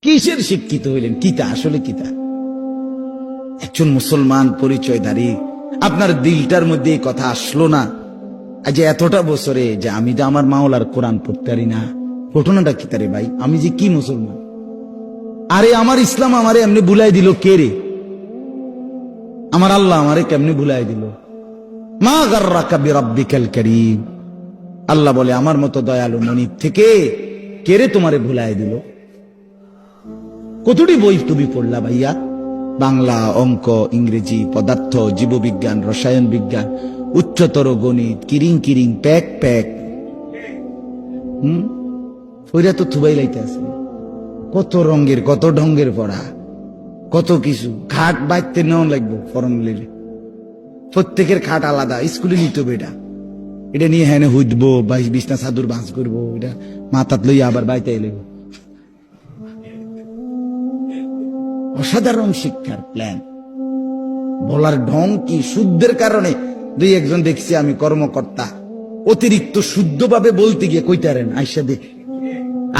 কিসের শিক্ষিত হইলেন? কিতা আসলে কিতা? একজন মুসলমান পরিচয়ধারী, আপনার দিলটার মধ্যে এই কথা আসলো না আজ এতটা বছরে যে আমি যে আমার মাওলার কোরআন পড়তে পারি না? ঘটনাটা কি তারে ভাই? আমি যে কি মুসলমান? আরে আমার ইসলাম আমারে এমনি ভুলাই দিল কে রে? আমার আল্লাহ আমারে কেমনে ভুলাই দিল? মা গাররাকা বিরাব্বিকাল কারীম। আল্লাহ বলে আমার মতো দয়ালু মনিব থেকে কে রে তোমারে ভুলাই দিল? কতটি বই তুমি পড়লা ভাইয়া? বাংলা, অঙ্ক, ইংরেজি, পদার্থ, জীববিজ্ঞান, রসায়ন বিজ্ঞান, উচ্চতর গণিত, কিরিং কিরিং প্যাক প্যাক। ওইরা তো থুবাই লাইতে আছে। কত রঙের কত ঢঙ্গের পড়া, কত কিছু। খাট বাইতে নেওয়া লাগবো ফর্মুলিলে, প্রত্যেকের খাট আলাদা। স্কুলে নিতে হবে এটা নিয়ে হ্যাঁ হুদবো, বিছনা চাদর বাঁচ করবো, এটা মাথাত লইয়া আবার বাইতে এলে। অসাধারণ শিক্ষার প্ল্যান। বলার ঢং কি! শুদ্ধের কারণে দুই একজন দেখছি আমি কর্মকর্তা অতিরিক্ত শুদ্ধভাবে বলতে গিয়ে কইতারেন আইসা দে,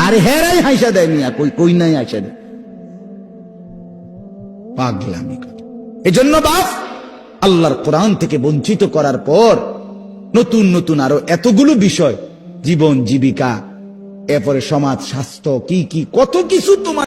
আরে হেরাই হাইসা দেয় মিয়া, কই নাই আইসা দে। পাগলামি কথা। এজন্য বাপ আল্লাহর কোরআন থেকে বঞ্চিত করার পর নতুন নতুন আরো এতগুলো বিষয়, জীবন জীবিকা, এরপরে সমাজ স্বাস্থ্য, কি কি কত কিছু তোমার